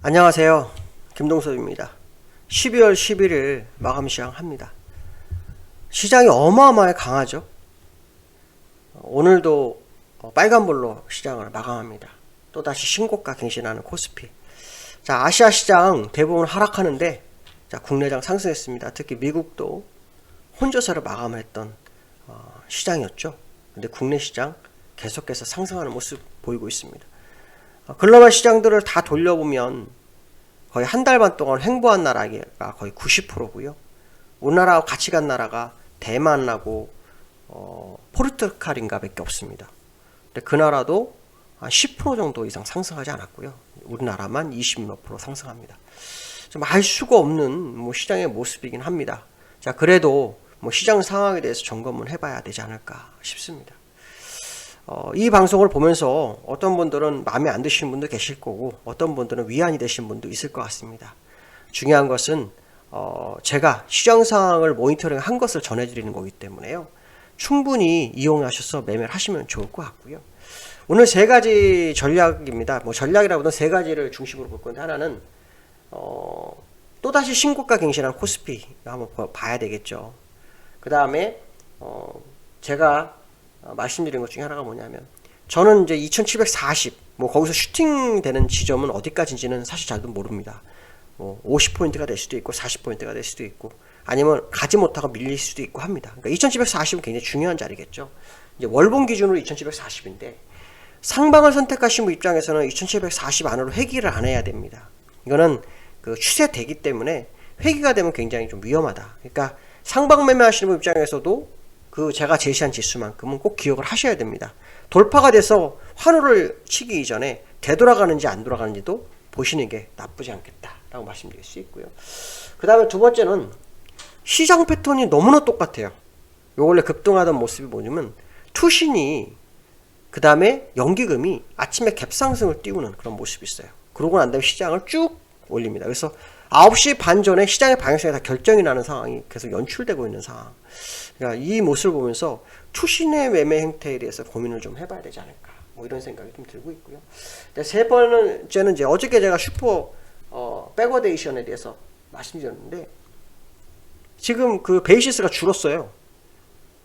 안녕하세요. 김동섭입니다. 12월 11일 마감 시장합니다. 시장이 어마어마하게 강하죠. 오늘도 빨간불로 시장을 마감합니다. 또다시 신고가 갱신하는 코스피. 자, 아시아 시장 대부분 하락하는데, 자, 국내장 상승했습니다. 특히 미국도 혼조세로 마감을 했던 시장이었죠. 근데 국내 시장 계속해서 상승하는 모습 보이고 있습니다. 글로벌 시장들을 다 돌려보면 거의 한 달 반 동안 횡보한 나라가 거의 90%고요. 우리나라와 같이 간 나라가 대만하고 포르투갈인가 밖에 없습니다. 근데 그 나라도 한 10% 정도 이상 상승하지 않았고요. 우리나라만 20몇 프로 상승합니다. 좀 알 수가 없는 시장의 모습이긴 합니다. 자, 그래도 시장 상황에 대해서 점검을 해봐야 되지 않을까 싶습니다. 이 방송을 보면서 어떤 분들은 마음에 안 드시는 분도 계실 거고, 어떤 분들은 위안이 되신 분도 있을 것 같습니다. 중요한 것은 제가 시장 상황을 모니터링 한 것을 전해드리는 거기 때문에요. 충분히 이용하셔서 매매를 하시면 좋을 것 같고요. 오늘 세 가지 전략입니다. 전략이라고는 세 가지를 중심으로 볼 건데, 하나는 또다시 신고가 갱신한 코스피 한번 봐야 되겠죠. 그 다음에 제가 말씀드린 것 중에 하나가 뭐냐면, 저는 이제 2740 거기서 슈팅되는 지점은 어디까지인지는 사실 잘도 모릅니다. 50포인트가 될 수도 있고 40포인트가 될 수도 있고, 아니면 가지 못하고 밀릴 수도 있고 합니다. 그러니까 2740은 굉장히 중요한 자리겠죠. 이제 월봉 기준으로 2740인데 상방을 선택하신 분 입장에서는 2740 안으로 회귀를 안 해야 됩니다. 이거는 그 추세되기 때문에 회귀가 되면 굉장히 좀 위험하다. 그러니까 상방 매매하시는 분 입장에서도 그 제가 제시한 지수만큼은 꼭 기억을 하셔야 됩니다. 돌파가 돼서 환호를 치기 이전에 되돌아가는지 안 돌아가는지도 보시는 게 나쁘지 않겠다라고 말씀드릴 수 있고요. 그 다음에 두 번째는 시장 패턴이 너무나 똑같아요. 요 원래 급등하던 모습이 뭐냐면, 투신이 그 다음에 연기금이 아침에 갭상승을 띄우는 그런 모습이 있어요. 그러고 난 다음에 시장을 쭉 올립니다. 그래서 9시 반 전에 시장의 방향성이 다 결정이 나는 상황이 계속 연출되고 있는 상황. 그러니까 이 모습을 보면서 투신의 매매 행태에 대해서 고민을 좀 해봐야 되지 않을까, 이런 생각이 좀 들고 있고요. 세 번째는 이제 어저께 제가 슈퍼 백워데이션에 대해서 말씀드렸는데, 지금 그 베이시스가 줄었어요.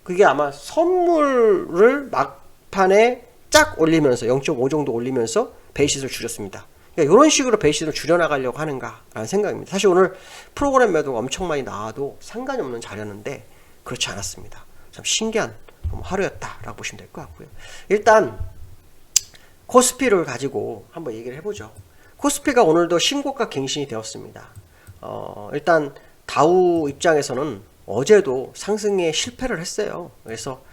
그게 아마 선물을 막판에 쫙 올리면서 0.5 정도 올리면서 베이시스를 줄였습니다. 그러니까 이런 식으로 베이시스를 줄여나가려고 하는가라는 생각입니다. 사실 오늘 프로그램 매도가 엄청 많이 나와도 상관이 없는 자리였는데 그렇지 않았습니다. 참 신기한 하루였다라고 보시면 될 것 같고요. 일단 코스피를 가지고 한번 얘기를 해보죠. 코스피가 오늘도 신고가 갱신이 되었습니다. 일단 다우 입장에서는 어제도 상승에 실패를 했어요. 그래서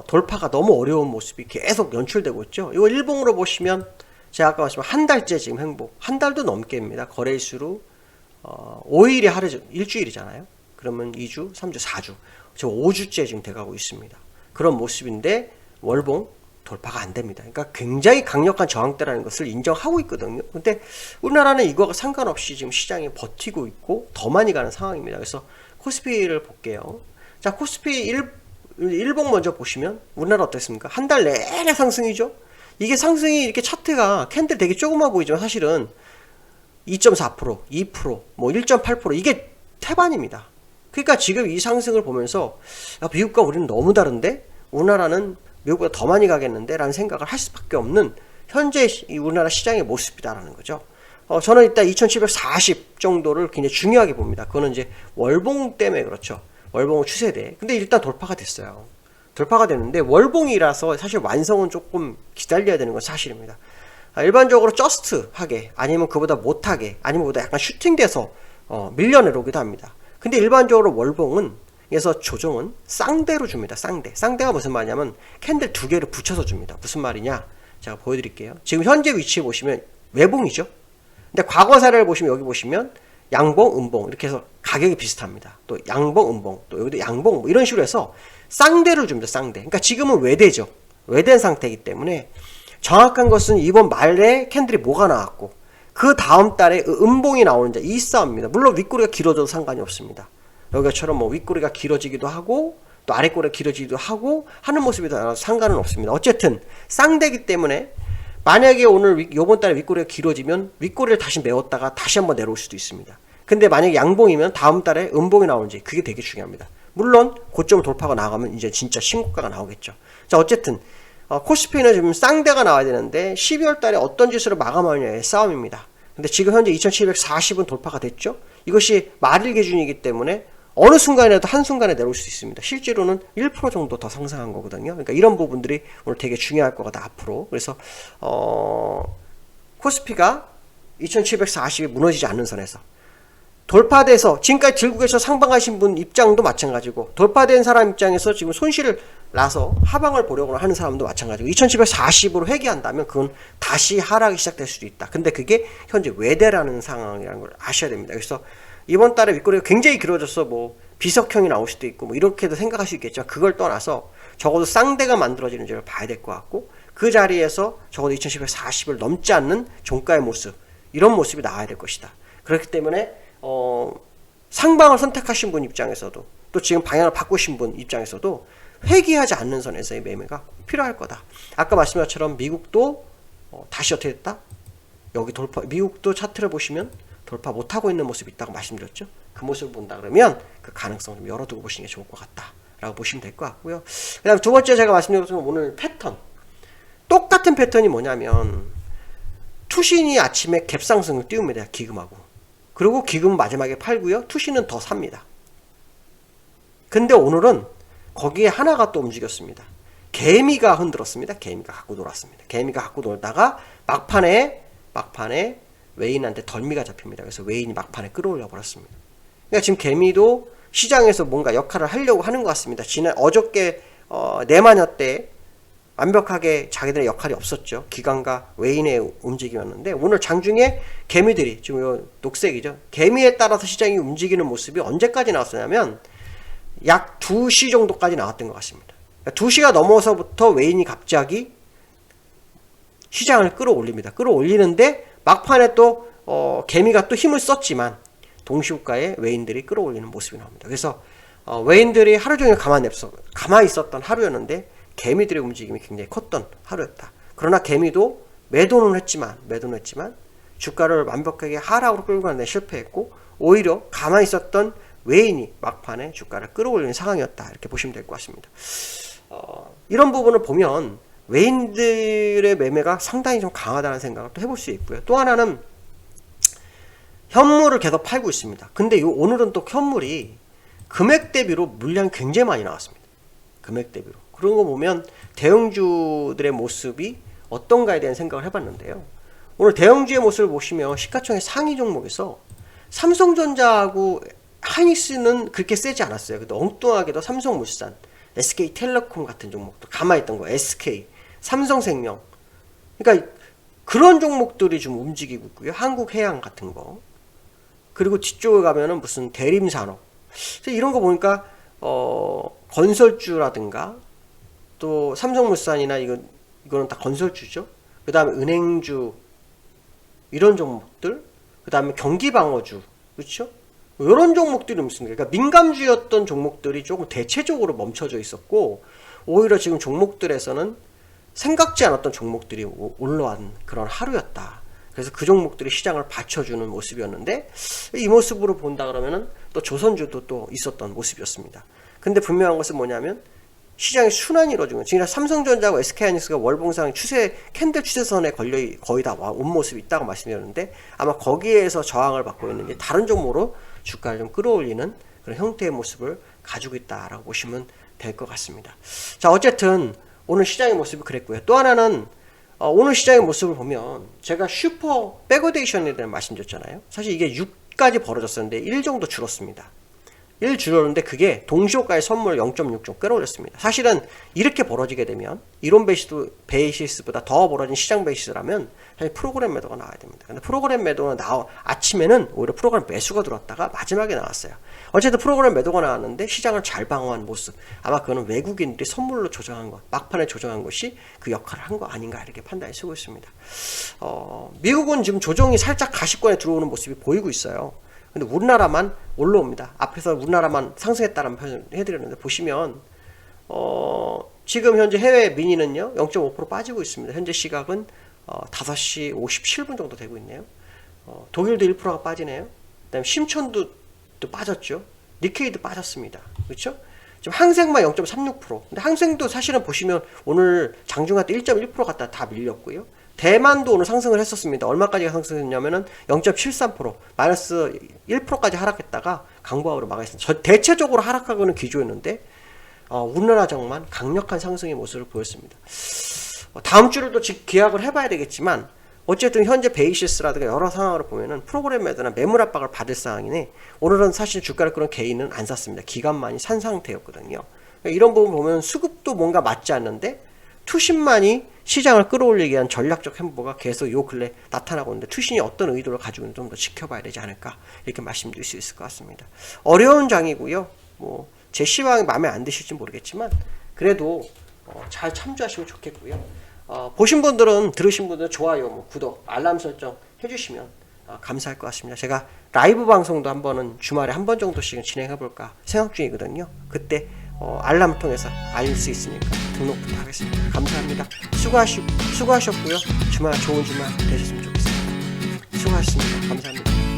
돌파가 너무 어려운 모습이 계속 연출되고 있죠. 이거 일봉으로 보시면 제가 아까 말씀한 한 달째 지금 횡보, 한 달도 넘게입니다. 거래일수로 5일이 하루죠. 일주일이잖아요. 그러면 2주, 3주, 4주, 지금 5주째 지금 돼가고 있습니다. 그런 모습인데 월봉 돌파가 안 됩니다. 그러니까 굉장히 강력한 저항대라는 것을 인정하고 있거든요. 근데 우리나라는 이거가 상관없이 지금 시장이 버티고 있고 더 많이 가는 상황입니다. 그래서 코스피를 볼게요. 자, 코스피 일봉 먼저 보시면 우리나라 어떻습니까? 한 달 내내 상승이죠. 이게 상승이 이렇게 차트가 캔들 되게 조그마 보이지만 사실은 2.4%, 2%, 1.8% 이게 태반입니다. 그러니까 지금 이 상승을 보면서 미국과 우리는 너무 다른데 우리나라는 미국보다 더 많이 가겠는데 라는 생각을 할 수밖에 없는 현재 우리나라 시장의 모습이다라는 거죠. 저는 일단 2740 정도를 굉장히 중요하게 봅니다. 그거는 이제 월봉 때문에 그렇죠. 월봉은 추세대. 근데 일단 돌파가 됐어요. 돌파가 되는데 월봉이라서 사실 완성은 조금 기다려야 되는 건 사실입니다. 일반적으로 저스트하게, 아니면 그보다 못하게, 아니면 그보다 약간 슈팅돼서 밀려내려오기도 합니다. 근데 일반적으로 월봉은 그래서 조정은 쌍대로 줍니다. 쌍대가 무슨 말이냐면 캔들 두 개를 붙여서 줍니다. 무슨 말이냐, 제가 보여드릴게요. 지금 현재 위치에 보시면 외봉이죠. 근데 과거 사례를 보시면 여기 보시면 양봉, 음봉 이렇게 해서 가격이 비슷합니다. 또 양봉, 음봉, 또 여기도 양봉, 이런 식으로 해서 쌍대를 줍니다. 쌍대. 그러니까 지금은 외대죠. 외된 상태이기 때문에 정확한 것은 이번 말에 캔들이 뭐가 나왔고 그 다음 달에 음봉이 나오는 이 싸움입니다. 물론 윗꼬리가 길어져도 상관이 없습니다. 여기처럼 윗꼬리가 길어지기도 하고 또 아랫꼬리가 길어지기도 하고 하는 모습이 나와서 상관은 없습니다. 어쨌든 쌍대기 때문에 만약에 오늘 요번 달에 윗꼬리가 길어지면 윗꼬리를 다시 메웠다가 다시 한번 내려올 수도 있습니다. 근데 만약에 양봉이면 다음 달에 음봉이 나오는지 그게 되게 중요합니다. 물론 고점을 돌파가 나가면 이제 진짜 신고가가 나오겠죠. 자, 어쨌든 코스피는 지금 쌍대가 나와야 되는데 12월 달에 어떤 지수로 마감하느냐의 싸움입니다. 근데 지금 현재 2740은 돌파가 됐죠. 이것이 말일 기준이기 때문에 어느 순간이라도 한순간에 내려올 수 있습니다. 실제로는 1% 정도 더 상승한 거거든요. 그러니까 이런 부분들이 오늘 되게 중요할 것 같다, 앞으로. 그래서 코스피가 2740이 무너지지 않는 선에서 돌파돼서 지금까지 들고 계셔 상방하신 분 입장도 마찬가지고, 돌파된 사람 입장에서 지금 손실을 나서 하방을 보려고 하는 사람도 마찬가지고, 2740으로 회귀한다면 그건 다시 하락이 시작될 수도 있다. 근데 그게 현재 외대라는 상황이라는 걸 아셔야 됩니다. 그래서 이번 달에 윗꼬리가 굉장히 길어져서 뭐 비석형이 나올 수도 있고 뭐 이렇게도 생각할 수 있겠지만, 그걸 떠나서 적어도 쌍대가 만들어지는지를 봐야 될 것 같고, 그 자리에서 적어도 2740을 넘지 않는 종가의 모습, 이런 모습이 나와야 될 것이다. 그렇기 때문에 상방을 선택하신 분 입장에서도, 또 지금 방향을 바꾸신 분 입장에서도 회귀하지 않는 선에서의 매매가 필요할 거다. 아까 말씀드린 것처럼 미국도 다시 어떻게 됐다? 여기 돌파, 미국도 차트를 보시면 돌파 못하고 있는 모습이 있다고 말씀드렸죠. 그 모습을 본다 그러면 그 가능성을 좀 열어두고 보시는 게 좋을 것 같다 라고 보시면 될 것 같고요. 그 다음 두 번째 제가 말씀드린 것처럼 오늘 패턴, 똑같은 패턴이 뭐냐면 투신이 아침에 갭상승을 띄웁니다. 기금하고. 그리고 기금은 마지막에 팔고요. 투신은 더 삽니다. 근데 오늘은 거기에 하나가 또 움직였습니다. 개미가 흔들었습니다. 개미가 갖고 놀았습니다. 개미가 갖고 놀다가 막판에 외인한테 덜미가 잡힙니다. 그래서 외인이 막판에 끌어올려 버렸습니다. 그러니까 지금 개미도 시장에서 뭔가 역할을 하려고 하는 것 같습니다. 어저께 내마녀 때 완벽하게 자기들의 역할이 없었죠. 기관과 외인의 움직임이었는데, 오늘 장중에 개미들이, 지금 요 녹색이죠. 개미에 따라서 시장이 움직이는 모습이 언제까지 나왔었냐면 약 2시 정도까지 나왔던 것 같습니다. 2시가 넘어서부터 외인이 갑자기 시장을 끌어올립니다. 끌어올리는데 막판에 또 개미가 또 힘을 썼지만 동시호가에 외인들이 끌어올리는 모습이 나옵니다. 그래서 외인들이 하루 종일 가만히 있었던 하루였는데 개미들의 움직임이 굉장히 컸던 하루였다. 그러나 개미도 매도는 했지만 주가를 완벽하게 하락으로 끌고 가는 데 실패했고, 오히려 가만히 있었던 외인이 막판에 주가를 끌어올리는 상황이었다. 이렇게 보시면 될 것 같습니다. 이런 부분을 보면 외인들의 매매가 상당히 좀 강하다는 생각을 또 해볼 수 있고요. 또 하나는 현물을 계속 팔고 있습니다. 근데 오늘은 또 현물이 금액 대비로 물량이 굉장히 많이 나왔습니다. 금액 대비로. 그런 거 보면 대형주들의 모습이 어떤가에 대한 생각을 해봤는데요. 오늘 대형주의 모습을 보시면 시가총액 상위 종목에서 삼성전자하고 하이닉스는 그렇게 세지 않았어요. 근데 엉뚱하게도 삼성물산, SK텔레콤 같은 종목도 가만히 있던 거, SK, 삼성생명, 그러니까 그런 종목들이 좀 움직이고 있고요. 한국해양 같은 거, 그리고 뒤쪽에 가면은 무슨 대림산업, 이런 거 보니까 건설주라든가, 또 삼성물산이나 이거는 다 건설주죠. 그 다음에 은행주, 이런 종목들, 그 다음에 경기방어주, 그렇죠? 이런 종목들이 있습니다. 그러니까 민감주였던 종목들이 조금 대체적으로 멈춰져 있었고, 오히려 지금 종목들에서는 생각지 않았던 종목들이 올라온 그런 하루였다. 그래서 그 종목들이 시장을 받쳐주는 모습이었는데, 이 모습으로 본다 그러면은 또 조선주도 또 있었던 모습이었습니다. 근데 분명한 것은 뭐냐면 시장의 순환이 이루어지는, 지금 삼성전자하고 SK하이닉스가 월봉상 캔들 추세선에 거의 다 온 모습이 있다고 말씀드렸는데, 아마 거기에서 저항을 받고 있는지 다른 종목으로 주가를 좀 끌어올리는 그런 형태의 모습을 가지고 있다라고 보시면 될 것 같습니다. 자, 어쨌든 오늘 시장의 모습이 그랬고요. 또 하나는 오늘 시장의 모습을 보면 제가 슈퍼 백어데이션에 대한 말씀드렸잖아요. 사실 이게 6까지 벌어졌었는데 1 정도 줄었습니다. 1 줄었는데 그게 동시호가의 선물 0.6 좀 끌어올렸습니다. 사실은 이렇게 벌어지게 되면 이론 베이시스보다 더 벌어진 시장 베이시스라면 사실 프로그램 매도가 나와야 됩니다. 근데 프로그램 매도가 아침에는 오히려 프로그램 매수가 들어왔다가 마지막에 나왔어요. 어쨌든 프로그램 매도가 나왔는데 시장을 잘 방어한 모습, 아마 그거는 외국인들이 선물로 조정한 것, 막판에 조정한 것이 그 역할을 한 거 아닌가, 이렇게 판단이 쓰고 있습니다. 미국은 지금 조정이 살짝 가시권에 들어오는 모습이 보이고 있어요. 근데 우리나라만 올라옵니다. 앞에서 우리나라만 상승했다는 표현을 해드렸는데, 보시면 지금 현재 해외 민의는요 0.5% 빠지고 있습니다. 현재 시각은 5시 57분 정도 되고 있네요. 독일도 1%가 빠지네요. 그다음에 심천도 또 빠졌죠. 니케이도 빠졌습니다. 그렇죠? 지금 항생만 0.36%. 근데 항생도 사실은 보시면 오늘 장중한 때 1.1% 갖다 다 밀렸고요. 대만도 오늘 상승을 했었습니다. 얼마까지 상승했냐면은 0.73%, 마이너스 1%까지 하락했다가 강보합으로 마감했습니다. 대체적으로 하락하고는 기조였는데 우리나라정만 강력한 상승의 모습을 보였습니다. 다음 주를 또 기약을 해봐야 되겠지만 어쨌든 현재 베이시스라든가 여러 상황을 보면은 프로그램 매도나 매물 압박을 받을 상황이네. 오늘은 사실 주가를 끌은 개인은 안 샀습니다. 기관만이 산 상태였거든요. 이런 부분 보면 수급도 뭔가 맞지 않는데 투신만이 시장을 끌어올리기 위한 전략적 행보가 계속 요 근래 나타나고 있는데 투신이 어떤 의도를 가지고 있는지 좀 더 지켜봐야 되지 않을까 이렇게 말씀드릴 수 있을 것 같습니다. 어려운 장이고요. 뭐 제 시황이 마음에 안 드실지 모르겠지만 그래도 잘 참조하시면 좋겠고요. 보신 분들은 들으신 분들은 좋아요, 뭐 구독, 알람 설정 해주시면 감사할 것 같습니다. 제가 라이브 방송도 한번은 주말에 한 번 정도씩은 진행해볼까 생각 중이거든요. 그때 알람을 통해서 알릴 수 있으니까 등록 부탁하겠습니다. 감사합니다. 수고하셨고요. 좋은 주말 되셨으면 좋겠습니다. 수고하셨습니다. 감사합니다.